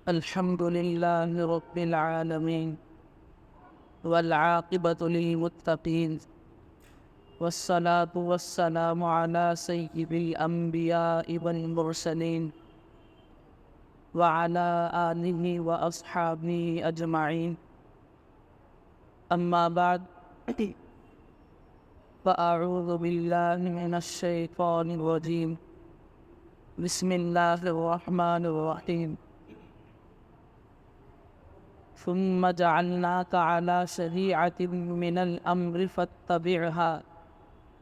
الحمد لله رب العالمين والعاقبة للمتقين والصلاة والسلام على سيد الأنبياء والمرسلين وعلى آله وأصحابه أجمعين. أما بعد، فأعوذ بالله من الشيطان الرجيم. بسم الله الرحمن الرحيم. ثم جعلناك على شريعة من الأمر فاتبعها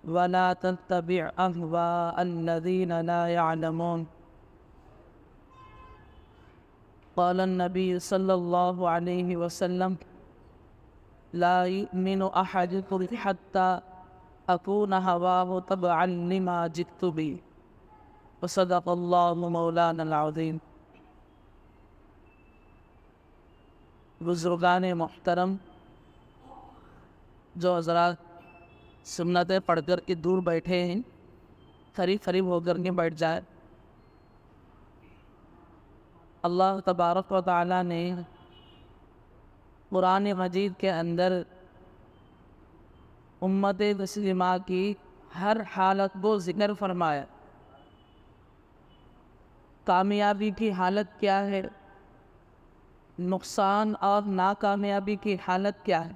ولا تتبع أهواء الذين لا يعلمون. قال النبي صلى الله عليه وسلم: لا يؤمن أحدكم حتى أكون هواه تبعا لما جئت به. وصدق الله مولانا العظيم. بزرگان محترم، جو حضرات سنتیں پڑھ کر کے دور بیٹھے ہیں، قریب ہو کر کے بیٹھ جائے. اللہ تبارک و تعالیٰ نے قرآن مجید کے اندر امت مسلمہ کی ہر حالت کو ذکر فرمایا. کامیابی کی حالت کیا ہے، نقصان اور ناکامیابی کی حالت کیا ہے،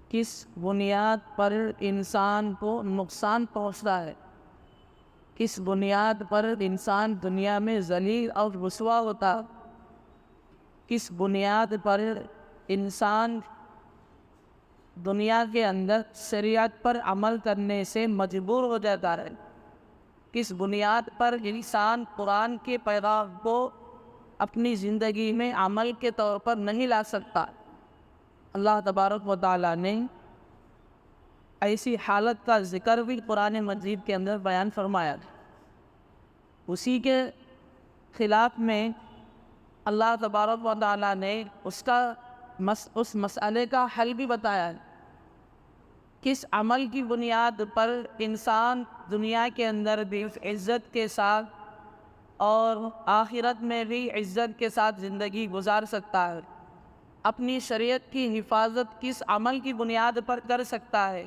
کس بنیاد پر انسان کو نقصان پہنچتا ہے، کس بنیاد پر انسان دنیا میں ذلیل اور رسوا ہوتا، کس بنیاد پر انسان دنیا کے اندر شریعت پر عمل کرنے سے مجبور ہو جاتا ہے، کس بنیاد پر انسان قرآن کے پیغام کو اپنی زندگی میں عمل کے طور پر نہیں لا سکتا. اللہ تبارک و تعالیٰ نے ایسی حالت کا ذکر بھی قرآن مجید کے اندر بیان فرمایا. اسی کے خلاف میں اللہ تبارک و تعالیٰ نے اس مسئلے کا حل بھی بتایا ہے. کس عمل کی بنیاد پر انسان دنیا کے اندر بھی عزت کے ساتھ اور آخرت میں بھی عزت کے ساتھ زندگی گزار سکتا ہے، اپنی شریعت کی حفاظت کس عمل کی بنیاد پر کر سکتا ہے،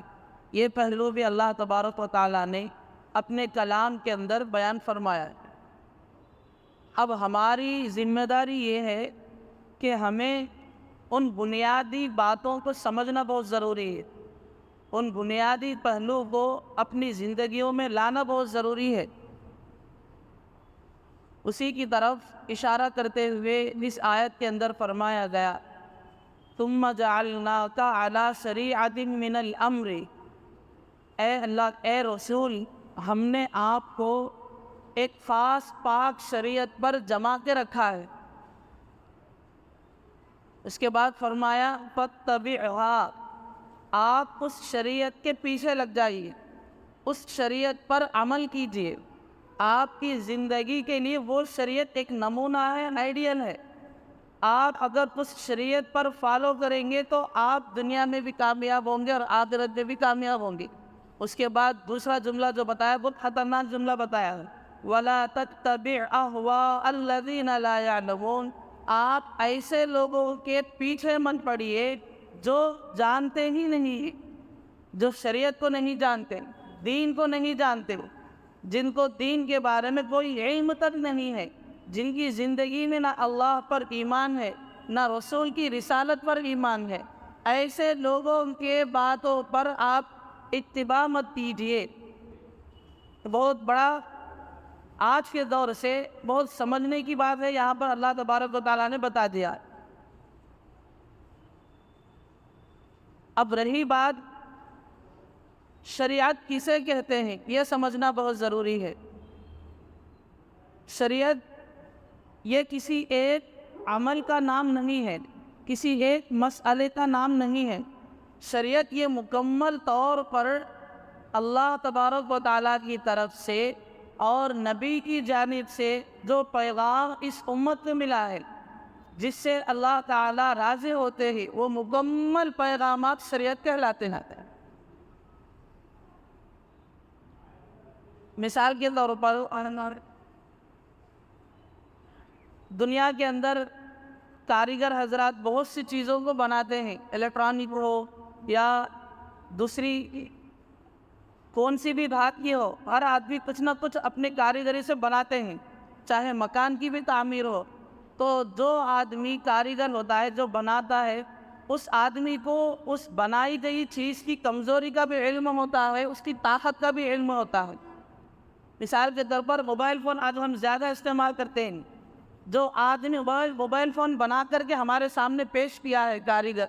یہ پہلو بھی اللہ تبارک و تعالیٰ نے اپنے کلام کے اندر بیان فرمایا ہے. اب ہماری ذمہ داری یہ ہے کہ ہمیں ان بنیادی باتوں کو سمجھنا بہت ضروری ہے، ان بنیادی پہلو کو اپنی زندگیوں میں لانا بہت ضروری ہے. اسی کی طرف اشارہ کرتے ہوئے اس آیت کے اندر فرمایا گیا: ثم جعلناک علی شریعۃ من الامر. اے اللہ، اے رسول، ہم نے آپ کو ایک خاص پاک شریعت پر جما کے رکھا ہے. اس کے بعد فرمایا فاتبعھا، آپ اس شریعت کے پیچھے لگ جائیے، اس شریعت پر عمل کیجیے. آپ کی زندگی کے لیے وہ شریعت ایک نمونہ ہے، آئیڈیل ہے. آپ اگر اس شریعت پر فالو کریں گے تو آپ دنیا میں بھی کامیاب ہوں گے اور آخرت میں بھی کامیاب ہوں گے. اس کے بعد دوسرا جملہ جو بتایا بہت خطرناک جملہ بتایا ہے: وَلَا تَتَّبِعْ أَهْوَاءَ الَّذِينَ لَا يَعْلَمُونَ. آپ ایسے لوگوں کے پیچھے مت پڑیے جو جانتے ہی نہیں ہیں، جو شریعت کو نہیں جانتے، دین کو نہیں جانتے، جن کو دین کے بارے میں کوئی علم تک نہیں ہے، جن کی زندگی میں نہ اللہ پر ایمان ہے نہ رسول کی رسالت پر ایمان ہے. ایسے لوگوں کے باتوں پر آپ اتباع مت کیجیے. بہت بڑا آج کے دور سے بہت سمجھنے کی بات ہے، یہاں پر اللہ تبارک و تعالیٰ نے بتا دیا. اب رہی بات شریعت کسے کہتے ہیں، یہ سمجھنا بہت ضروری ہے. شریعت یہ کسی ایک عمل کا نام نہیں ہے، کسی ایک مسئلے کا نام نہیں ہے. شریعت یہ مکمل طور پر اللہ تبارک و تعالیٰ کی طرف سے اور نبی کی جانب سے جو پیغام اس امت کو ملا ہے، جس سے اللہ تعالیٰ راضی ہوتے ہیں، وہ مکمل پیغامات شریعت کہلاتے ہیں. مثال کے طور پر دنیا کے اندر کاریگر حضرات بہت سی چیزوں کو بناتے ہیں، الیکٹرانک ہو یا دوسری کون سی بھی دھات کی ہو، ہر آدمی کچھ نہ کچھ اپنے کاریگری سے بناتے ہیں، چاہے مکان کی بھی تعمیر ہو۔ تو جو آدمی کاریگر ہوتا ہے، جو بناتا ہے، اس آدمی کو اس بنائی گئی چیز کی کمزوری کا بھی علم ہوتا ہے، اس کی طاقت کا بھی علم ہوتا ہے۔ مثال کے طور پر موبائل فون آج ہم زیادہ استعمال کرتے ہیں، جو آدمی موبائل فون بنا کر کے ہمارے سامنے پیش کیا ہے کاریگر،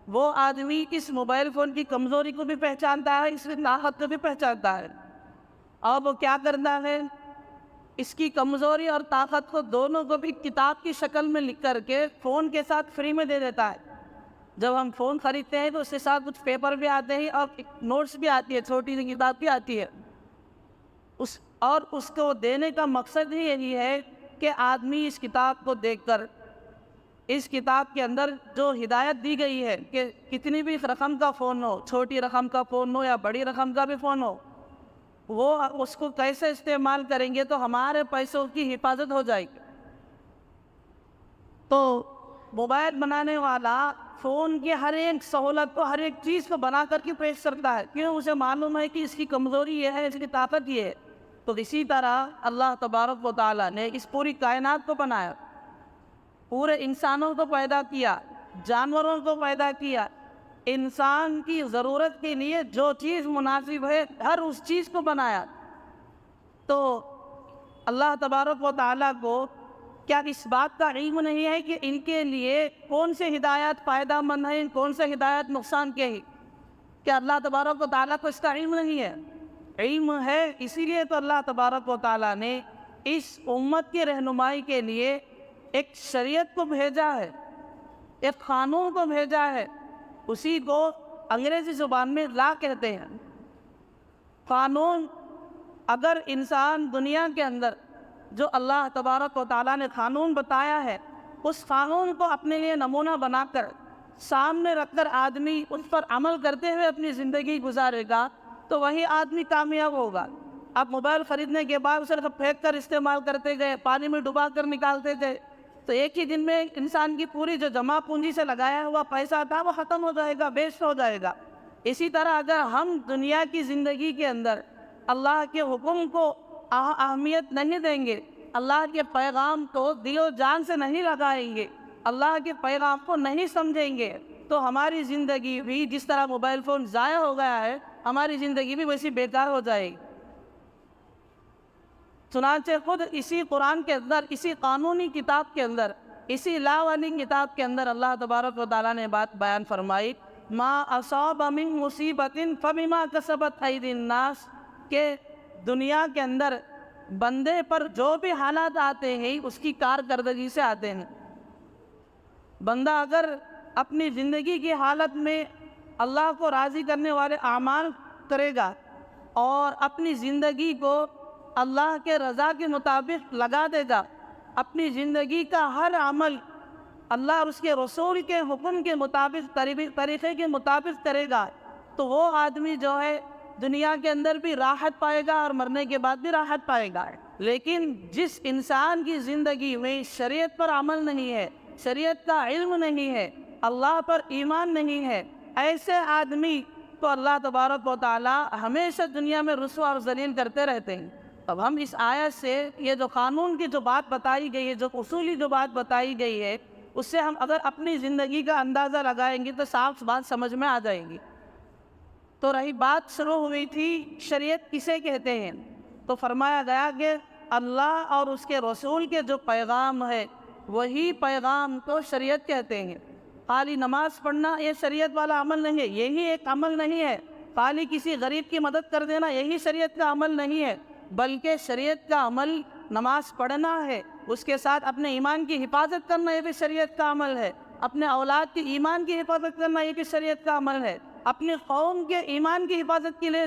وہ آدمی اس موبائل فون کی کمزوری کو بھی پہچانتا ہے، اس کی طاقت کو بھی پہچانتا ہے، اور وہ کیا کرتا ہے، اس کی کمزوری اور طاقت کو دونوں کو بھی کتاب کی شکل میں لکھ کر کے فون کے ساتھ فری میں دے دیتا ہے۔ جب ہم فون خریدتے ہیں تو اس کے ساتھ کچھ پیپر بھی آتے ہیں اور نوٹس بھی آتی ہے، چھوٹی سی کتاب بھی آتی ہے، اس کو دینے کا مقصد ہی یہی ہے کہ آدمی اس کتاب کو دیکھ کر، اس کتاب کے اندر جو ہدایت دی گئی ہے کہ کتنی بھی رقم کا فون ہو، چھوٹی رقم کا فون ہو یا بڑی رقم کا بھی فون ہو، وہ اس کو کیسے استعمال کریں گے تو ہمارے پیسوں کی حفاظت ہو جائے گی۔ تو موبائل بنانے والا فون کی ہر ایک سہولت کو، ہر ایک چیز کو بنا کر کے پیش کرتا ہے، کیوں؟ اسے معلوم ہے کہ اس کی کمزوری یہ ہے، اس کی طاقت یہ ہے۔ تو اسی طرح اللہ تبارک و تعالیٰ نے اس پوری کائنات کو بنایا، پورے انسانوں کو پیدا کیا، جانوروں کو پیدا کیا، انسان کی ضرورت کے لیے جو چیز مناسب ہے ہر اس چیز کو بنایا۔ تو اللہ تبارک و تعالیٰ کو کیا اس بات کا علم نہیں ہے کہ ان کے لیے کون سے ہدایات فائدہ مند ہیں، کون سے ہدایات نقصان کے ہیں؟ کیا اللہ تبارک و تعالیٰ کو اس کا علم نہیں ہے؟ علم ہے، اسی لیے تو اللہ تبارک و تعالیٰ نے اس امت کی رہنمائی کے لیے ایک شریعت کو بھیجا ہے، ایک قانون کو بھیجا ہے، اسی کو انگریزی زبان میں لا کہتے ہیں۔ قانون، اگر انسان دنیا کے اندر جو اللہ تبارک و تعالیٰ نے قانون بتایا ہے، اس قانون کو اپنے لیے نمونہ بنا کر سامنے رکھ کر آدمی اس پر عمل کرتے ہوئے اپنی زندگی گزارے گا تو وہی آدمی کامیاب ہوگا۔ اب موبائل خریدنے کے بعد اسے پھینک کر استعمال کرتے گئے، پانی میں ڈبا کر نکالتے گئے، تو ایک ہی دن میں انسان کی پوری جو جمع پونجی سے لگایا ہوا پیسہ تھا وہ ختم ہو جائے گا، ویسٹ ہو جائے گا۔ اسی طرح اگر ہم دنیا کی زندگی کے اندر اللہ کے حکم کو اہمیت نہیں دیں گے، اللہ کے پیغام کو دل و جان سے نہیں لگائیں گے، اللہ کے پیغام کو نہیں سمجھیں گے، تو ہماری زندگی بھی جس طرح موبائل فون ضائع ہو گیا ہے، ہماری زندگی بھی ویسی بیکار ہو جائے گی۔ چنانچہ خود اسی قرآن کے اندر، اسی قانونی کتاب کے اندر، اسی لا والی کتاب کے اندر اللہ تبارک و تعالیٰ نے بات بیان فرمائی، ما اصاب من مصیبت فبما کسبت ایدی الناس، کہ دنیا کے اندر بندے پر جو بھی حالات آتے ہیں اس کی کارکردگی سے آتے ہیں۔ بندہ اگر اپنی زندگی کی حالت میں اللہ کو راضی کرنے والے اعمال کرے گا اور اپنی زندگی کو اللہ کے رضا کے مطابق لگا دے گا، اپنی زندگی کا ہر عمل اللہ اور اس کے رسول کے حکم کے مطابق، طریقے کے مطابق کرے گا، تو وہ آدمی جو ہے دنیا کے اندر بھی راحت پائے گا اور مرنے کے بعد بھی راحت پائے گا۔ لیکن جس انسان کی زندگی میں شریعت پر عمل نہیں ہے، شریعت کا علم نہیں ہے، اللہ پر ایمان نہیں ہے، ایسے آدمی کو اللہ تبارک و تعالیٰ ہمیشہ دنیا میں رسوا اور ذلیل کرتے رہتے ہیں۔ اب ہم اس آیت سے یہ جو قانون کی جو بات بتائی گئی ہے، جو اصولی جو بات بتائی گئی ہے، اس سے ہم اگر اپنی زندگی کا اندازہ لگائیں گے تو صاف بات سمجھ میں آ جائے گی۔ تو رہی بات شروع ہوئی تھی شریعت کسے کہتے ہیں، تو فرمایا گیا کہ اللہ اور اس کے رسول کے جو پیغام ہے وہی پیغام کو شریعت کہتے ہیں۔ خالی نماز پڑھنا یہ شریعت والا عمل نہیں ہے، یہی ایک عمل نہیں ہے۔ خالی کسی غریب کی مدد کر دینا یہی شریعت کا عمل نہیں ہے، بلکہ شریعت کا عمل نماز پڑھنا ہے، اس کے ساتھ اپنے ایمان کی حفاظت کرنا یہ بھی شریعت کا عمل ہے، اپنے اولاد کی ایمان کی حفاظت کرنا یہ بھی شریعت کا عمل ہے، اپنی قوم کے ایمان کی حفاظت کے لیے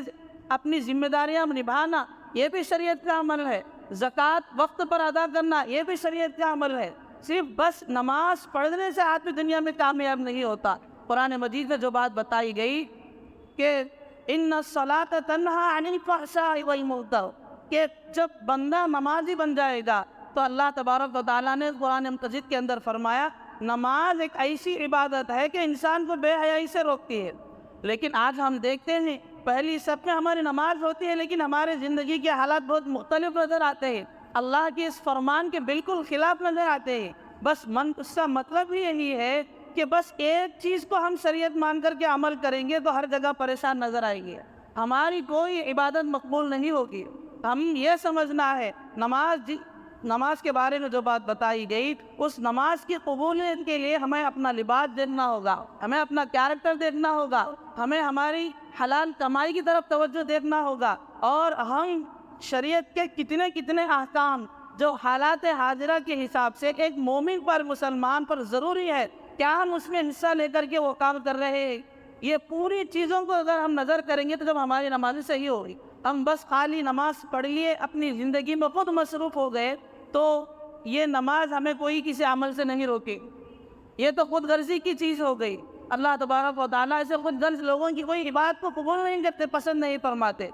اپنی ذمہ داریاں نبھانا یہ بھی شریعت کا عمل ہے، زکوٰۃ وقت پر ادا کرنا یہ بھی شریعت کا عمل ہے۔ صرف بس نماز پڑھنے سے آدمی دنیا میں کامیاب نہیں ہوتا۔ قرآن مجید میں جو بات بتائی گئی کہ ان الصلاۃ تنہی عن الفحشاء والمنکر، کہ جب بندہ نمازی بن جائے گا تو اللہ تبارک و تعالیٰ نے قرآن مجید کے اندر فرمایا نماز ایک ایسی عبادت ہے کہ انسان کو بے حیائی سے روکتی ہے. لیکن آج ہم دیکھتے ہیں پہلی صف میں ہماری نماز ہوتی ہے لیکن ہمارے زندگی کے حالات بہت مختلف نظر آتے ہیں، اللہ کے اس فرمان کے بالکل خلاف نظر آتے ہیں. بس اس کا مطلب ہی یہی ہے کہ بس ایک چیز کو ہم شریعت مان کر کے عمل کریں گے تو ہر جگہ پریشان نظر آئے گی، ہماری کوئی عبادت مقبول نہیں ہوگی. ہم یہ سمجھنا ہے نماز کے بارے میں جو بات بتائی گئی، اس نماز کی قبولیت کے لیے ہمیں اپنا لباس دیکھنا ہوگا، ہمیں اپنا کیریکٹر دیکھنا ہوگا، ہمیں ہماری حلال کمائی کی طرف توجہ دیکھنا ہوگا، اور ہم شریعت کے کتنے احکام جو حالات حاضرہ کے حساب سے ایک مومن پر مسلمان پر ضروری ہے، کیا ہم اس میں حصہ لے کر کے وہ کام کر رہے ہیں. یہ پوری چیزوں کو اگر ہم نظر کریں گے تو جب ہماری نماز صحیح ہوگی. ہم بس خالی نماز پڑھ لیے اپنی زندگی میں خود مصروف ہو گئے تو یہ نماز ہمیں کوئی کسی عمل سے نہیں روکے، یہ تو خود غرضی کی چیز ہو گئی. اللہ تبارک و تعالیٰ اسے خود غرض لوگوں کی کوئی عبادت کو قبول نہیں کرتے، پسند نہیں فرماتے.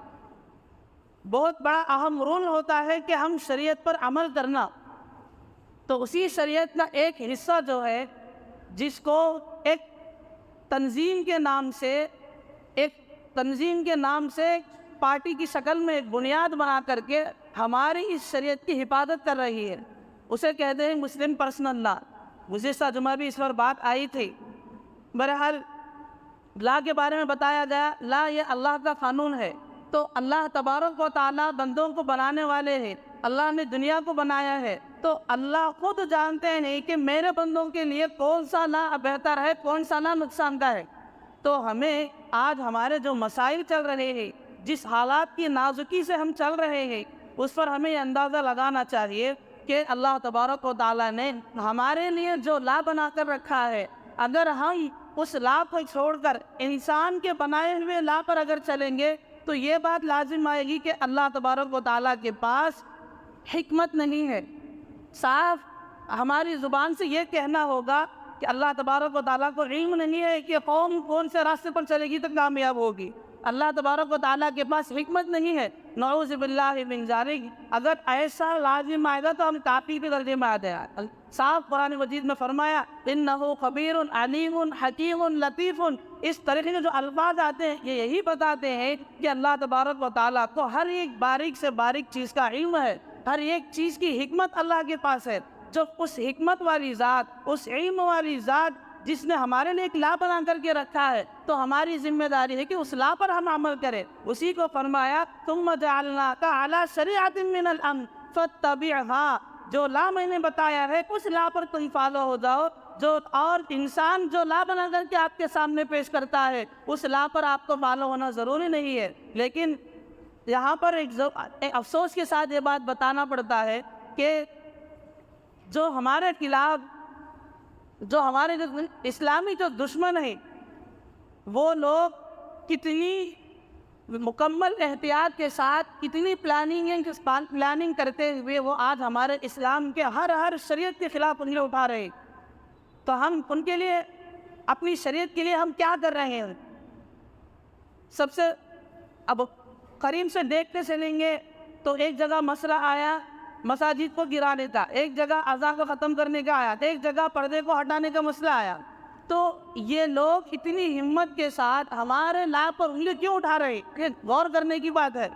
بہت بڑا اہم رول ہوتا ہے کہ ہم شریعت پر عمل کرنا. تو اسی شریعت کا ایک حصہ جو ہے جس کو ایک تنظیم کے نام سے پارٹی کی شکل میں ایک بنیاد بنا کر کے ہماری اس شریعت کی حفاظت کر رہی ہے، اسے کہتے ہیں مسلم پرسنل لا. گزشتہ جمعہ بھی اس پر بات آئی تھی. بہرحال لا کے بارے میں بتایا گیا، لا یہ اللہ کا قانون ہے. تو اللہ تبارک و تعالیٰ بندوں کو بنانے والے ہیں، اللہ نے دنیا کو بنایا ہے، تو اللہ خود جانتے ہیں کہ میرے بندوں کے لیے کون سا لا بہتر ہے، کون سا لا نقصان دہ ہے. تو ہمیں آج ہمارے جو مسائل چل رہے ہیں، جس حالات کی نازکی سے ہم چل رہے ہیں، اس پر ہمیں یہ اندازہ لگانا چاہیے کہ اللہ تبارک و تعالیٰ نے ہمارے لیے جو لا بنا کر رکھا ہے، اگر ہم اس لا کو چھوڑ کر انسان کے بنائے ہوئے لا پر اگر چلیں گے تو یہ بات لازم آئے گی کہ اللہ تبارک و تعالیٰ کے پاس حکمت نہیں ہے. صاف ہماری زبان سے یہ کہنا ہوگا کہ اللہ تبارک و تعالیٰ کو علم نہیں ہے کہ قوم کون سے راستے پر چلے گی تو کامیاب ہوگی. اللہ تبارک و تعالیٰ کے پاس حکمت نہیں ہے. نعوذ باللہ من ذالک. اگر ایسا لازم آئے گا تو ہم کافی کے درجے میں آ جائیں. صاف قرآن مجید میں فرمایا انہ خبیر علیم حکیم لطیف. اس طریقے کے جو الفاظ آتے ہیں یہ یہی بتاتے ہیں کہ اللہ تبارک و تعالیٰ کو ہر ایک باریک سے باریک چیز کا علم ہے، ہر ایک چیز کی حکمت اللہ کے پاس ہے. جو اس حکمت والی ذات، اس علم والی ذات جس نے ہمارے لیے ایک لا بنا کر کے رکھا ہے، تو ہماری ذمہ داری ہے کہ اس لا پر ہم عمل کریں. اسی کو فرمایا ثم جعلناک علی شریعۃ من الامر فاتبعها. جو لا میں نے بتایا ہے اس لا پر تم فالو ہو جاؤ. اور انسان جو لا بنا کر کے آپ کے سامنے پیش کرتا ہے اس لا پر آپ کو فالو ہونا ضروری نہیں ہے. لیکن یہاں پر ایک افسوس کے ساتھ یہ بات بتانا پڑتا ہے کہ جو ہمارے خلاف، جو ہمارے اسلامی جو دشمن ہیں، وہ لوگ کتنی مکمل احتیاط کے ساتھ کتنی پلاننگ کرتے ہوئے وہ آج ہمارے اسلام کے ہر شریعت کے خلاف انگلی اٹھا رہے ہیں. تو ہم ان کے لیے، اپنی شریعت کے لیے ہم کیا کر رہے ہیں؟ سب سے اب قریب سے دیکھتے چلیں گے تو ایک جگہ مسئلہ آیا مساجد کو گرانے کا، ایک جگہ اذان کو ختم کرنے کا آیا، ایک جگہ پردے کو ہٹانے کا مسئلہ آیا. تو یہ لوگ اتنی ہمت کے ساتھ ہمارے لا پر انگلی کیوں اٹھا رہے ہیں؟ یہ غور کرنے کی بات ہے.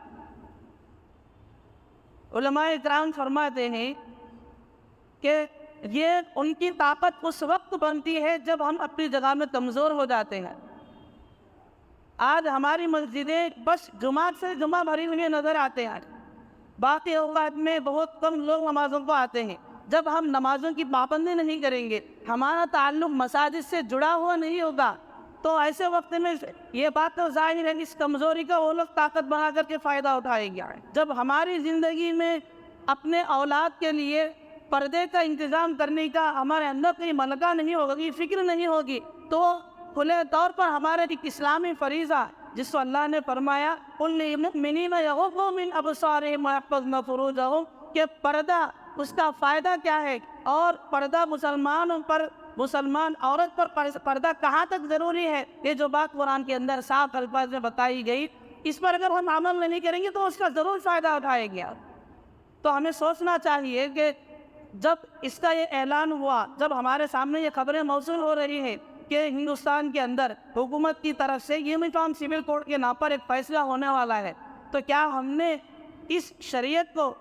علماء اکرام فرماتے ہیں کہ یہ ان کی طاقت اس وقت بنتی ہے جب ہم اپنی جگہ میں کمزور ہو جاتے ہیں. آج ہماری مسجدیں بس جمعہ سے جمعہ بھری ہوئی نظر آتے ہیں، باقی اوقات میں بہت کم لوگ نمازوں کو آتے ہیں. جب ہم نمازوں کی پابندی نہیں کریں گے، ہمارا تعلق مساجد سے جڑا ہوا نہیں ہوگا، تو ایسے وقت میں یہ بات تو ظاہر ہے اس کمزوری کا وہ لوگ طاقت بنا کر کے فائدہ اٹھائیں گے. جب ہماری زندگی میں اپنے اولاد کے لیے پردے کا انتظام کرنے کا ہمارے اندر کوئی ملکہ نہیں ہوگی، فکر نہیں ہوگی، تو کھلے طور پر ہمارے ایک اسلامی فریضہ جس کو اللہ نے فرمایا قُلْ لِلْمُؤْمِنِينَ يَغُضُّوا مِنْ أَبْصَارِهِمْ وَيَحْفَظْنَ فُرُوجَهُمْ کہ پردہ اس کا فائدہ کیا ہے، اور پردہ مسلمان عورت پر پردہ کہاں تک ضروری ہے، یہ جو بات قرآن کے اندر صاف الفاظ میں بتائی گئی، اس پر اگر ہم عمل نہیں کریں گے تو اس کا ضرور فائدہ اٹھائیں گے. تو ہمیں سوچنا چاہیے کہ جب اس کا یہ اعلان ہوا، جب ہمارے سامنے یہ خبریں موصول ہو رہی ہیں کہ ہندوستان کے اندر حکومت کی طرف سے یونیفارم سول کوڈ کے نام پر ایک فیصلہ ہونے والا ہے، تو کیا ہم نے اس شریعت کو،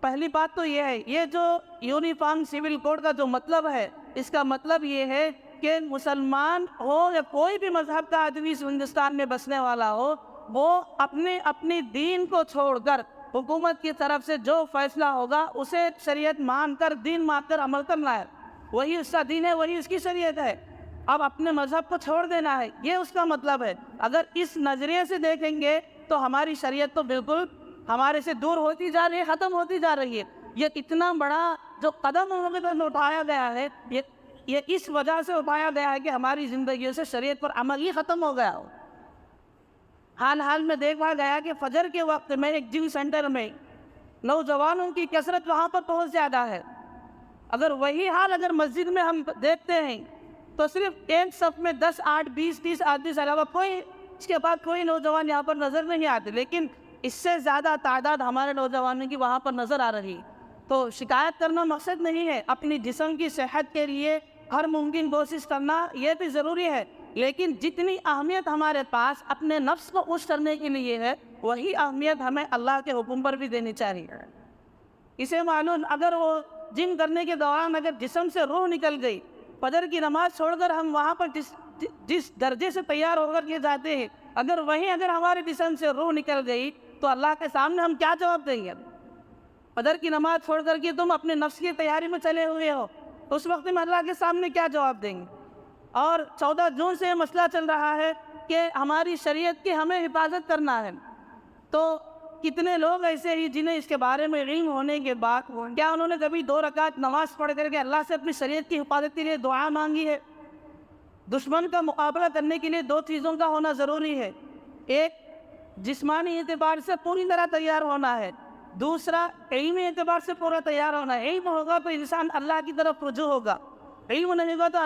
پہلی بات تو یہ ہے، یہ جو یونیفارم سول کوڈ کا جو مطلب ہے، اس کا مطلب یہ ہے کہ مسلمان ہو یا کوئی بھی مذہب کا آدمی اس ہندوستان میں بسنے والا ہو، وہ اپنی دین کو چھوڑ کر حکومت کی طرف سے جو فیصلہ ہوگا اسے شریعت مان کر، دین مان کر عمل کرنا ہے، وہی اس کا دین ہے، وہی اس کی شریعت ہے۔ اب اپنے مذہب کو چھوڑ دینا ہے، یہ اس کا مطلب ہے۔ اگر اس نظریے سے دیکھیں گے تو ہماری شریعت تو بالکل ہمارے سے دور ہوتی جا رہی ہے، ختم ہوتی جا رہی ہے۔ یہ اتنا بڑا جو قدم اٹھایا گیا ہے، یہ اس وجہ سے اٹھایا گیا ہے کہ ہماری زندگیوں سے شریعت پر عمل ہی ختم ہو گیا ہو۔ حال میں دیکھا گیا کہ فجر کے وقت میں ایک جم سینٹر میں نوجوانوں کی کثرت وہاں پر بہت زیادہ ہے۔ اگر وہی حال اگر مسجد میں ہم دیکھتے ہیں تو صرف ایک صف میں 10 8 20 30 آدمی سے علاوہ اس کے بعد کوئی نوجوان یہاں پر نظر نہیں آتے، لیکن اس سے زیادہ تعداد ہمارے نوجوانوں کی وہاں پر نظر آ رہی۔ تو شکایت کرنا مقصد نہیں ہے، اپنی جسم کی صحت کے لیے ہر ممکن کوشش کرنا یہ بھی ضروری ہے، لیکن جتنی اہمیت ہمارے پاس اپنے نفس کو خوش کرنے کے لیے ہے، وہی اہمیت ہمیں اللہ کے حکم پر بھی دینی چاہیے۔ اسے معلوم اگر وہ جم کرنے کے دوران اگر جسم سے روح نکل گئی، فجر کی نماز چھوڑ کر ہم وہاں پر جس درجے سے تیار ہو کر کے جاتے ہیں، اگر ہمارے جسم سے روح نکل گئی تو اللہ کے سامنے ہم کیا جواب دیں گے؟ فجر کی نماز چھوڑ کر کے تم اپنے نفس کی تیاری میں چلے ہوئے ہو، اس وقت میں اللہ کے سامنے کیا جواب دیں گے؟ اور 14 جون سے یہ مسئلہ چل رہا ہے کہ ہماری شریعت کی ہمیں حفاظت کرنا ہے، تو کتنے لوگ ایسے ہی جنہیں اس کے بارے میں علم ہونے کے بعد کیا انہوں نے کبھی 2 رکعت نماز پڑھ کر کے اللہ سے اپنی شریعت کی حفاظت کے لیے دعا مانگی ہے؟ دشمن کا مقابلہ کرنے کے لیے 2 چیزوں کا ہونا ضروری ہے، ایک جسمانی اعتبار سے پوری طرح تیار ہونا ہے، دوسرا علمی اعتبار سے پورا تیار ہونا ہے۔ علم ہوگا تو انسان اللہ کی طرف رجوع ہوگا، علم نہیں ہوگا تو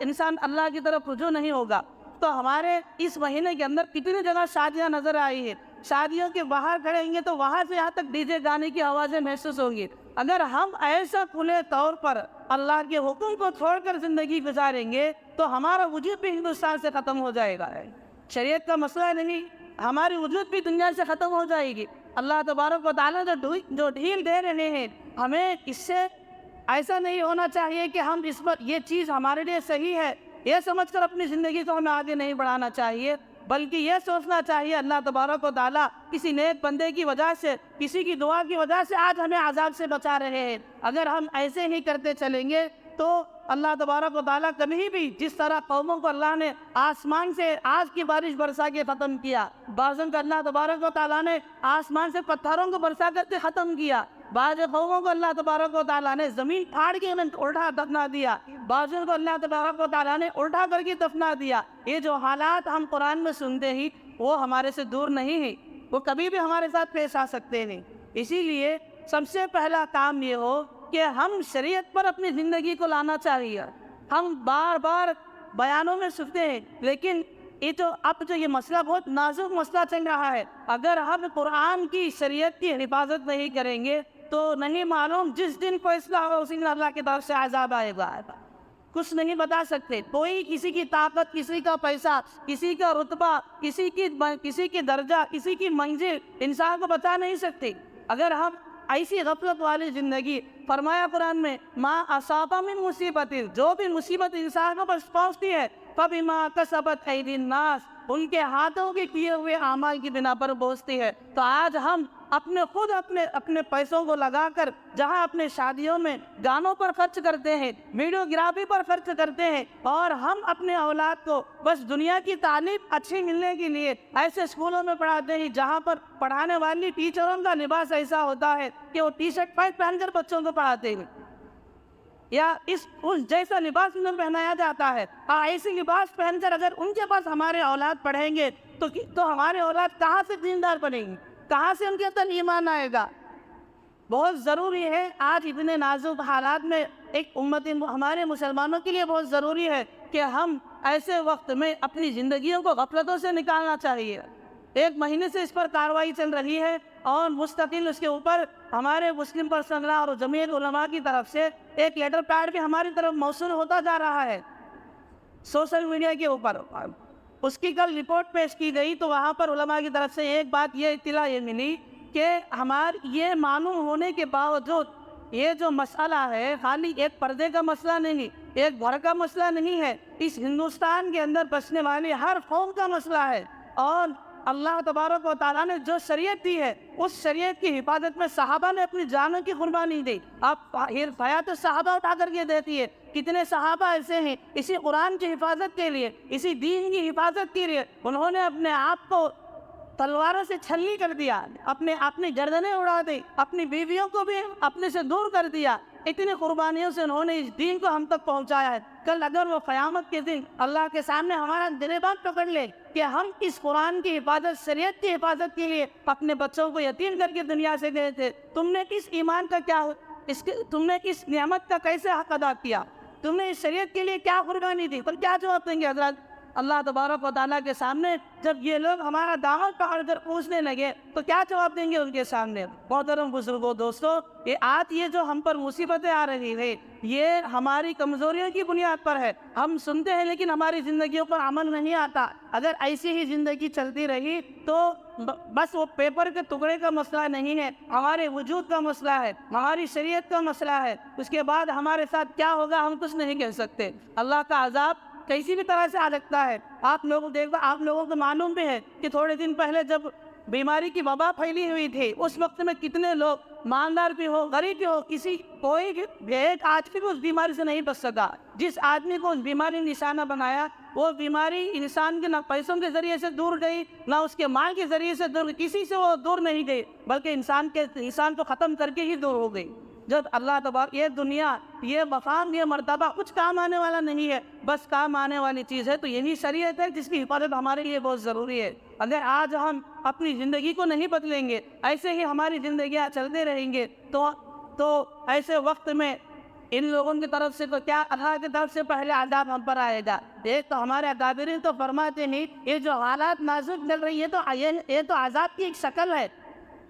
انسان اللہ کی طرف رجوع نہیں ہوگا۔ تو ہمارے اس مہینے کے اندر کتنی جگہ شادیاں نظر آئی ہیں، شادیوں کے باہر کھڑیں گے تو وہاں سے یہاں تک ڈی جے گانے کی آوازیں محسوس ہوں گی۔ اگر ہم ایسا کھلے طور پر اللہ کے حکم کو چھوڑ کر زندگی گزاریں گے تو ہمارا وجود بھی ہندوستان سے ختم ہو جائے گا۔ شریعت کا مسئلہ نہیں، ہماری وجود بھی دنیا سے ختم ہو جائے گی۔ اللہ تبارک و تعالیٰ جو ڈھیل دے رہے ہیں، ہمیں اس سے ایسا نہیں ہونا چاہیے کہ ہم اس پر یہ چیز ہمارے لیے صحیح ہے یہ سمجھ کر اپنی زندگی کو ہمیں آگے نہیں بڑھانا چاہیے، بلکہ یہ سوچنا چاہیے اللہ تبارک و تعالیٰ کسی نیک بندے کی وجہ سے، کسی کی دعا کی وجہ سے آج ہمیں عذاب سے بچا رہے ہیں۔ اگر ہم ایسے ہی کرتے چلیں گے تو اللہ تبارک و تعالیٰ کبھی بھی جس طرح قوموں کو اللہ نے آسمان سے آج کی بارش برسا کے ختم کیا، بعضوں کو اللہ تبارک و تعالیٰ نے آسمان سے پتھروں کو برسا کر کے ختم کیا، بعض قوموں کو اللہ تبارک و تعالیٰ نے زمین پھاڑ کے انہیں الٹا دفنا دیا، بعضوں کو اللہ تبارک و تعالیٰ نے الٹا کر کے دفنا دیا۔ یہ جو حالات ہم قرآن میں سنتے ہی وہ ہمارے سے دور نہیں ہیں، وہ کبھی بھی ہمارے ساتھ پیش آ سکتے ہیں۔ اسی لیے سب سے پہلا کام یہ ہو کہ ہم شریعت پر اپنی زندگی کو لانا چاہیے۔ ہم بار بار بیانوں میں سنتے ہیں، لیکن اب جو یہ مسئلہ بہت نازک مسئلہ چل رہا ہے، اگر ہم قرآن کی شریعت کی حفاظت نہیں کریں گے تو نہیں معلوم جس دن فیصلہ ہوگا اسی دن اللہ کی طرف سے عذاب آئے گا۔ کچھ نہیں بتا سکتے، کوئی کسی کی طاقت، کسی کا پیسہ، کسی کا رتبہ، کسی کی درجہ، کسی کی منزل انسان کو بتا نہیں سکتے۔ اگر ہم ایسی غفلت والی زندگی، فرمایا قرآن میں ما اصاب من مصیبت، جو بھی مصیبت انسان کو بس پہنچتی ہے فبما کسبت ایدی الناس، ان کے ہاتھوں کے کیے ہوئے اعمال کی بنا پر پہنچتی ہے۔ تو آج ہم اپنے پیسوں کو لگا کر جہاں اپنے شادیوں میں گانوں پر خرچ کرتے ہیں، ویڈیوگرافی پر خرچ کرتے ہیں، اور ہم اپنے اولاد کو بس دنیا کی تعلیم اچھی ملنے کے لیے ایسے اسکولوں میں پڑھاتے ہیں جہاں پر پڑھانے والی ٹیچروں کا لباس ایسا ہوتا ہے کہ وہ ٹی شرٹ پینٹ پہن کر بچوں کو پڑھاتے ہیں، یا اس جیسا لباس انہیں پہنایا جاتا ہے۔ ایسی لباس پہن کر اگر ان کے پاس ہمارے اولاد پڑھیں گے تو ہمارے اولاد کہاں سے دیندار بنیں گے، کہاں سے ان کے اندر ایمان آئے گا؟ بہت ضروری ہے آج اتنے نازک حالات میں ہمارے مسلمانوں کے لیے بہت ضروری ہے کہ ہم ایسے وقت میں اپنی زندگیوں کو غفلتوں سے نکالنا چاہیے۔ 1 مہینے سے اس پر کارروائی چل رہی ہے، اور مستقل اس کے اوپر ہمارے مسلم پرسنل لا اور جمعیت علماء کی طرف سے ایک لیٹر پیڈ بھی ہماری طرف موصول ہوتا جا رہا ہے سوشل میڈیا کے اوپر. اس کی کل رپورٹ پیش کی گئی تو وہاں پر علماء کی طرف سے ایک بات یہ اطلاع یہ ملی کہ یہ معلوم ہونے کے باوجود یہ جو مسئلہ ہے خالی ایک پردے کا مسئلہ نہیں، ایک گھر کا مسئلہ نہیں ہے، اس ہندوستان کے اندر بسنے والی ہر قوم کا مسئلہ ہے. اور اللہ تبارک و تعالیٰ نے جو شریعت دی ہے اس شریعت کی حفاظت میں صحابہ نے اپنی جانوں کی قربانی دی. آپ حیات صحابہ اٹھا کر کے دیتی ہے. کتنے صحابہ ایسے ہیں اسی قرآن کی حفاظت کے لیے، اسی دین کی حفاظت کے لیے انہوں نے اپنے آپ کو تلواروں سے چھلنی کر دیا، اپنی گردنیں اڑا دی، اپنی بیویوں کو بھی اپنے سے دور کر دیا. اتنی قربانیوں سے انہوں نے اس دین کو ہم تک پہنچایا ہے. کل اگر وہ قیامت کے دن اللہ کے سامنے ہمارا گریباں پکڑ لے کہ ہم اس قرآن کی حفاظت، شریعت کی حفاظت کے لیے اپنے بچوں کو یتیم کر کے دنیا سے گئے تھے، تم نے کس ایمان کا تم نے کس نعمت کا کیسے حق ادا کیا، تم نے اس شریعت کے لیے کیا قربانی دی، پر کیا جواب دیں گے حضرات اللہ تبارک و تعالیٰ کے سامنے؟ جب یہ لوگ ہمارا دعوت پکڑ کر پوچھنے لگے تو کیا جواب دیں گے ان کے سامنے؟ محترم بزرگوں، دوستو، یہ جو ہم پر مصیبتیں آ رہی ہے یہ ہماری کمزوریوں کی بنیاد پر ہے. ہم سنتے ہیں لیکن ہماری زندگیوں پر عمل نہیں آتا. اگر ایسی ہی زندگی چلتی رہی تو بس وہ پیپر کے ٹکڑے کا مسئلہ نہیں ہے، ہمارے وجود کا مسئلہ ہے، ہماری شریعت کا مسئلہ ہے. اس کے بعد ہمارے ساتھ کیا ہوگا ہم کچھ نہیں کہہ سکتے. اللہ کا عذاب کسی بھی طرح سے آ سکتا ہے. آپ لوگوں کو معلوم بھی ہے کہ تھوڑے دن پہلے جب بیماری کی وبا پھیلی ہوئی تھی اس وقت میں کتنے لوگ مالدار بھی ہو، غریب بھی ہو، کوئی ایک آدمی بھی اس بیماری سے نہیں بچ سکا. جس آدمی کو اس بیماری نے نشانہ بنایا وہ بیماری انسان کے نہ پیسوں کے ذریعے سے دور گئی نہ اس کے مال کے ذریعے سے دور، کسی سے وہ دور نہیں گئی بلکہ انسان کو ختم کر کے ہی دور ہو گئی. جب اللہ تبارک یہ دنیا، یہ مقام، یہ مرتبہ کچھ کام آنے والا نہیں ہے، بس کام آنے والی چیز ہے تو یہی شریعت ہے جس کی حفاظت ہمارے لیے بہت ضروری ہے. اگر آج ہم اپنی زندگی کو نہیں بدلیں گے، ایسے ہی ہماری زندگیاں چلتے رہیں گے تو ایسے وقت میں ان لوگوں کی طرف سے تو کیا اللہ کی طرف سے پہلے عذاب ہم پر آئے گا. ایک تو ہمارے اکابرین تو فرماتے نہیں یہ جو حالات نازک چل رہی ہے یہ تو عذاب کی ایک شکل ہے،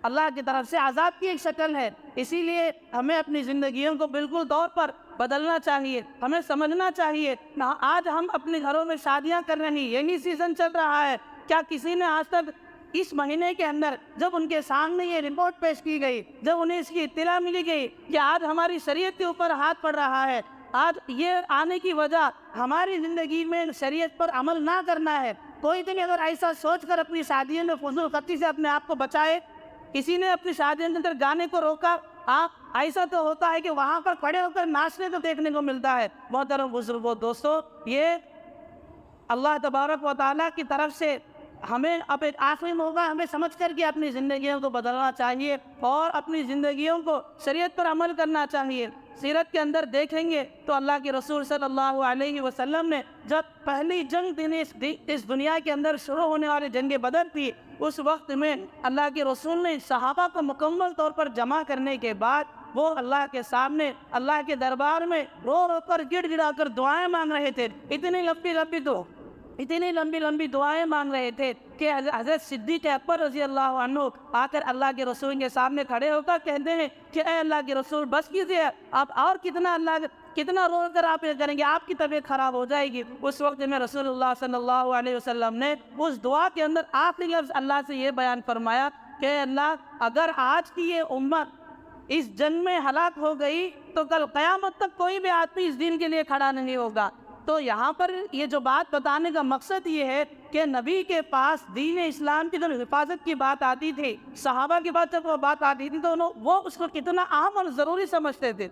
اللہ کی طرف سے عذاب کی ایک شکل ہے. اسی لیے ہمیں اپنی زندگیوں کو بالکل طور پر بدلنا چاہیے. ہمیں سمجھنا چاہیے آج ہم اپنے گھروں میں شادیاں کر رہے ہیں، یہی سیزن چل رہا ہے. کیا کسی نے آج تک اس مہینے کے اندر جب ان کے سامنے یہ رپورٹ پیش کی گئی، جب انہیں اس کی اطلاع ملی گئی کہ آج ہماری شریعت کے اوپر ہاتھ پڑ رہا ہے، آج یہ آنے کی وجہ ہماری زندگی میں شریعت پر عمل نہ کرنا ہے، کوئی دن اگر ایسا سوچ کر اپنی شادیوں میں فضول خرچی سے اپنے آپ کو بچائے، کسی نے اپنی شادیوں کے اندر گانے کو روکا، ایسا تو ہوتا ہے کہ وہاں پر کھڑے ہو کر ناچنے کو دیکھنے کو ملتا ہے. محترم بزرگوں، دوستو، یہ اللہ تبارک و تعالیٰ کی طرف سے ہمیں اب ایک آخری موقع ہمیں سمجھ کر کے اپنی زندگیوں کو بدلنا چاہیے اور اپنی زندگیوں کو شریعت پر عمل کرنا چاہیے. سیرت کے اندر دیکھیں گے تو اللہ کے رسول صلی اللہ علیہ وسلم نے جب پہلی جنگ اس دنیا کے اندر شروع ہونے والی جنگ بدر تھی، اس وقت میں اللہ کے رسول نے صحابہ کو مکمل طور پر جمع کرنے کے بعد وہ اللہ کے سامنے، اللہ کے دربار میں رو رو کر گڑ گڑا کر دعائیں مانگ رہے تھے. اتنی لمبی دعائیں مانگ رہے تھے کہ حضرت صدیق اکبر رضی اللہ عنہ آ کر اللہ کے رسول کے سامنے کھڑے ہو کر کہتے ہیں کہ اے اللہ کے رسول بس کیجیے، آپ اور کتنا رو کر آپ یہ کریں گے، آپ کی طبیعت خراب ہو جائے گی. اس وقت میں رسول اللہ صلی اللہ علیہ وسلم نے اس دعا کے اندر آخری لفظ اللہ سے یہ بیان فرمایا کہ اے اللہ اگر آج کی یہ امت اس جنگ میں ہلاک ہو گئی تو کل قیامت تک کوئی بھی آدمی اس دین کے لیے کھڑا نہیں ہوگا. تو یہاں پر یہ جو بات بتانے کا مقصد یہ ہے کہ نبی کے پاس دین اسلام کی جب حفاظت کی بات آتی تھی، صحابہ کی بات جب وہ بات آتی تھی تو وہ اس کو کتنا اہم اور ضروری سمجھتے تھے،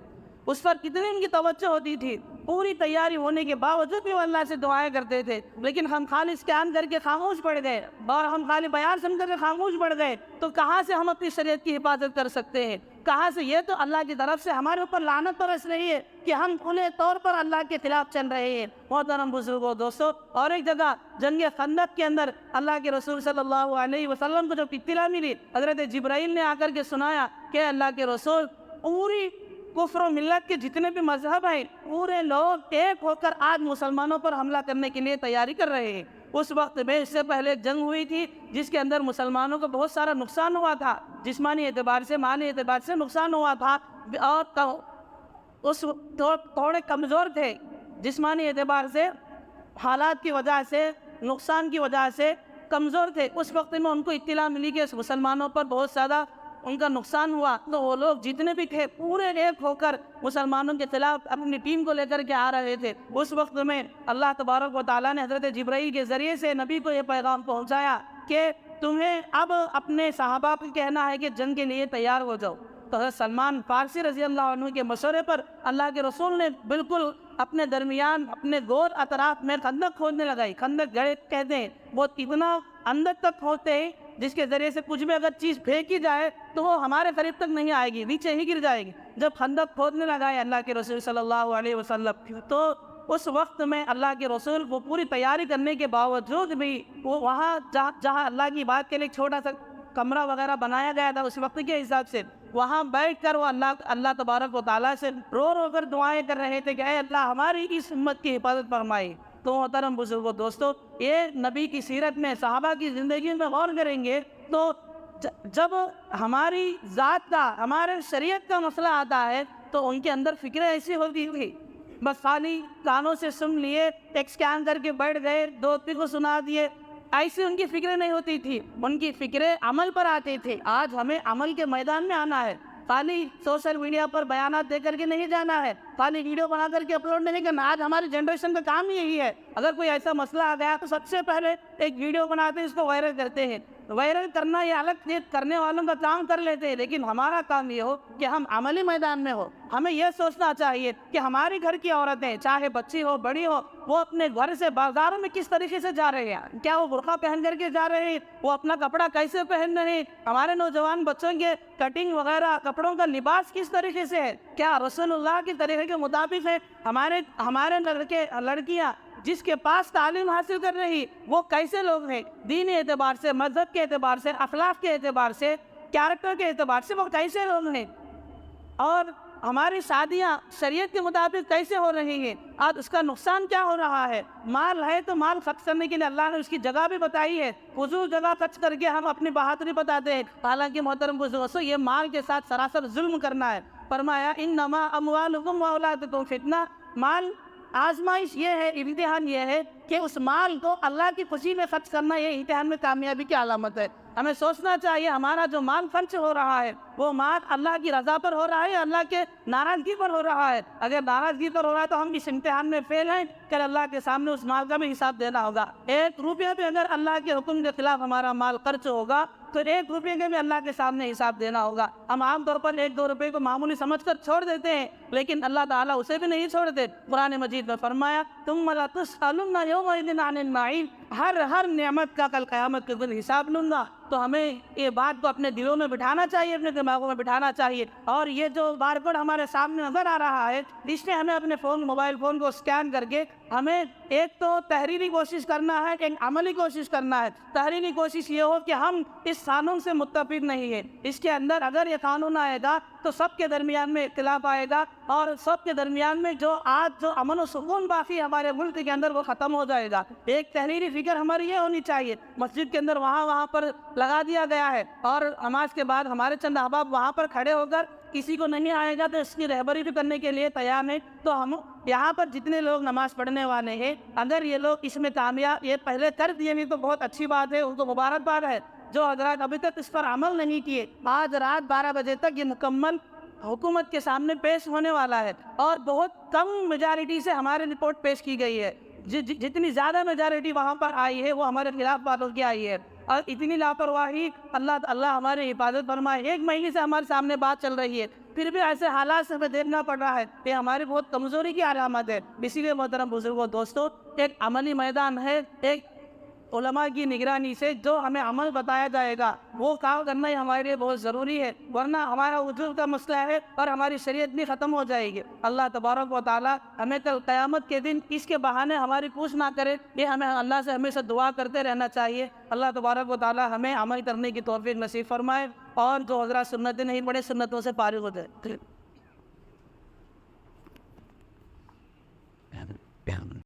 اس پر کتنی ان کی توجہ ہوتی تھی. پوری تیاری ہونے کے باوجود بھی وہ اللہ سے دعائیں کرتے تھے، لیکن ہم خالی اسکین کر کے خاموش پڑ گئے اور ہم خالی بیان سن کر کے خاموش پڑ گئے تو کہاں سے ہم اپنی شریعت کی حفاظت کر سکتے ہیں؟ کہاں سے؟ یہ تو اللہ کی طرف سے ہمارے اوپر لعنت برس رہی ہے کہ ہم کھلے طور پر اللہ کے خلاف چل رہے ہیں. محترم بزرگوں، دوستو، اور ایک جگہ جنگ خندق کے اندر اللہ کے رسول صلی اللہ علیہ وسلم کو جب اطلاع ملی، حضرت جبرائیل نے آ کر کے سنایا کہ اللہ کے رسول پوری کفر و ملت کے جتنے بھی مذہب ہیں پورے لوگ ایک ہو کر آج مسلمانوں پر حملہ کرنے کے لیے تیاری کر رہے ہیں. اس وقت میں اس سے پہلے ایک جنگ ہوئی تھی جس کے اندر مسلمانوں کو بہت سارا نقصان ہوا تھا، جسمانی اعتبار سے، مالی اعتبار سے نقصان ہوا تھا، اور اس تھوڑے کمزور تھے جسمانی اعتبار سے، حالات کی وجہ سے، نقصان کی وجہ سے کمزور تھے۔ اس وقت میں ان کو اطلاع ملی کہ مسلمانوں پر بہت زیادہ ان کا نقصان ہوا، تو وہ لوگ جتنے بھی تھے پورے ایک ہو کر مسلمانوں کے خلاف اپنی ٹیم کو لے کر کے آ رہے تھے۔ اس وقت میں اللہ تبارک و تعالیٰ نے حضرت جبرائیل کے ذریعے سے نبی کو یہ پیغام پہنچایا کہ تمہیں اب اپنے صحابہ کو کہنا ہے کہ جنگ کے لیے تیار ہو جاؤ۔ تو حضرت سلمان فارسی رضی اللہ عنہ کے مشورے پر اللہ کے رسول نے بالکل اپنے درمیان اپنے گور اطراف میں خندق کھودنے لگائی۔ خندق گڑھے کہتے ہیں، وہ اتنا اندر تک ہوتے ہیں جس کے ذریعے سے کچھ بھی اگر چیز پھینکی جائے تو وہ ہمارے قریب تک نہیں آئے گی، نیچے ہی گر جائے گی۔ جب خندق کھودنے لگائے اللہ کے رسول صلی اللہ علیہ وسلم، تو اس وقت میں اللہ کے رسول وہ پوری تیاری کرنے کے باوجود بھی وہ وہاں جہاں اللہ کی بات کے لیے چھوٹا سا کمرہ وغیرہ بنایا گیا تھا اس وقت کے حساب سے، وہاں بیٹھ کر وہ اللہ تبارک و تعالیٰ سے رو رو کر دعائیں کر رہے تھے کہ اے اللہ ہماری اس امت کی حفاظت فرمائی۔ تو محترم بزرگوں دوستو، یہ نبی کی سیرت میں، صحابہ کی زندگی میں غور کریں گے تو جب ہماری ذات کا، ہمارے شریعت کا مسئلہ آتا ہے تو ان کے اندر فکریں ایسی ہوتی تھی، بس خالی کانوں سے سن لیے، ٹیکسٹ اسکین کر کے بیٹھ گئے، دوستی کو سنا دیے، ایسی ان کی فکریں نہیں ہوتی تھی، ان کی فکریں عمل پر آتی تھی۔ آج ہمیں عمل کے میدان میں آنا ہے، خالی سوشل میڈیا پر بیانات دے کر کے نہیں جانا ہے، خالی ویڈیو بنا کر کے اپلوڈ نہیں کرنا۔ آج ہماری جنریشن کا کام یہی ہے، اگر کوئی ایسا مسئلہ آ گیا تو سب سے پہلے ایک ویڈیو بناتے ہیں، اس کو وائرل کرتے ہیں۔ وائرل کرنا یہ الگ چیز، کرنے والوں کا کام کر لیتے ہیں، لیکن ہمارا کام یہ ہو کہ ہم عملی میدان میں ہو۔ ہمیں یہ سوچنا چاہیے کہ ہماری گھر کی عورتیں، چاہے بچی ہو بڑی ہو، وہ اپنے گھر سے بازاروں میں کس طریقے سے جا رہے ہیں، کیا وہ برقع پہن کر کے جا رہے ہیں، وہ اپنا کپڑا کیسے پہن رہے ہیں، ہمارے نوجوان بچوں کے کٹنگ وغیرہ، کپڑوں کا لباس کس طریقے سے ہے، کیا رسول اللہ کے طریقے کے مطابق ہے، ہمارے لڑکے لڑکیاں جس کے پاس تعلیم حاصل کر رہی وہ کیسے لوگ ہیں، دینی اعتبار سے، مذہب کے اعتبار سے، اخلاق کے اعتبار سے، کیریکٹر کے اعتبار سے وہ کیسے لوگ ہیں، اور ہماری شادیاں شریعت کے مطابق کیسے ہو رہی ہیں۔ آج اس کا نقصان کیا ہو رہا ہے؟ مال ہے تو مال خرچ کرنے کے لیے اللہ نے اس کی جگہ بھی بتائی ہے، فضول جگہ خرچ کر کے ہم اپنی بہادری بتاتے ہیں، حالانکہ محترم بزرگوں یہ مال کے ساتھ سراسر ظلم کرنا ہے۔ فرمایا انما اموالکم واولادکم فتنہ، مال آزمائش یہ ہے، امتحان یہ ہے کہ اس مال کو اللہ کی خوشی میں خرچ کرنا، یہ امتحان میں کامیابی کی علامت ہے۔ ہمیں سوچنا چاہیے ہمارا جو مال خرچ ہو رہا ہے وہ مال اللہ کی رضا پر ہو رہا ہے یا اللہ کے ناراضگی پر ہو رہا ہے۔ اگر ناراضگی پر ہو رہا ہے تو ہم اس امتحان میں فیل ہیں کہ اللہ کے سامنے اس مال کا بھی حساب دینا ہوگا۔ 1 روپیہ بھی اگر اللہ کے حکم کے خلاف ہمارا مال خرچ ہوگا تو 1 روپے کے بھی اللہ کے سامنے حساب دینا ہوگا۔ ہم عام طور پر 1-2 روپے کو معمولی سمجھ کر چھوڑ دیتے ہیں، لیکن اللہ تعالیٰ اسے بھی نہیں چھوڑتے۔ قرآن مجید میں فرمایا ثم لتسألن یومئذ عن النعیم، ہر نعمت کا کل قیامت کے دن حساب لوں گا۔ تو ہمیں یہ بات کو اپنے دلوں میں بٹھانا چاہیے، اپنے دماغوں میں بٹھانا چاہیے، اور یہ جو بار کوڈ ہمارے سامنے نظر آ رہا ہے اس نے ہمیں اپنے موبائل فون کو اسکین کر کے ہمیں ایک تو تحریری کوشش کرنا ہے، ایک عملی کوشش کرنا ہے۔ تحریری کوشش یہ ہو کہ ہم اس قانون سے متفق نہیں ہیں، اس کے اندر اگر یہ قانون آئے گا تو سب کے درمیان میں اختلاف آئے گا، اور سب کے درمیان میں جو آج جو امن و سکون باقی ہمارے ملک کے اندر وہ ختم ہو جائے گا۔ ایک تحریری فکر ہماری یہ ہونی چاہیے، مسجد کے اندر وہاں پر لگا دیا گیا ہے، اور نماز کے بعد ہمارے چند احباب وہاں پر کھڑے ہو کر کسی کو نہیں آئے گا تو اس کی رہبری بھی کرنے کے لیے تیار ہیں۔ تو ہم یہاں پر جتنے لوگ نماز پڑھنے والے ہیں، اگر یہ لوگ اس میں کامیاب یہ پہلے کر دیے نہیں تو بہت اچھی بات ہے، ان کو مبارکباد ہے۔ جو حضرات ابھی تک اس پر عمل نہیں کیے، آج رات 12 بجے تک یہ مکمل حکومت کے سامنے پیش ہونے والا ہے، اور بہت کم میجارٹی سے ہماری رپورٹ پیش کی گئی ہے۔ جتنی زیادہ میجارٹی وہاں پر آئی ہے وہ ہمارے خلاف باتوں کی آئی ہے، اور اتنی لاپرواہی اللہ ہماری حفاظت فرمائے۔ 1 مہینے سے ہمارے سامنے بات چل رہی ہے، پھر بھی ایسے حالات سے ہمیں دیکھنا پڑ رہا ہے، یہ ہماری بہت کمزوری کی علامت ہے۔ اسی لیے محترم بزرگوں دوستو، ایک عملی میدان ہے، ایک علماء کی نگرانی سے جو ہمیں عمل بتایا جائے گا وہ کام کرنا ہی ہمارے لیے بہت ضروری ہے، ورنہ ہمارا وجود کا مسئلہ ہے اور ہماری شریعت بھی ختم ہو جائے گی۔ اللہ تبارک و تعالیٰ ہمیں کل قیامت کے دن اس کے بہانے ہماری پوچھ نہ کرے، یہ ہمیں اللہ سے ہمیشہ دعا کرتے رہنا چاہیے۔ اللہ تبارک و تعالیٰ ہمیں عمل کرنے کی توفیق نصیب فرمائے، اور جو حضرات سنتیں نہیں پڑھے سنتوں سے فارغ ہو جائے۔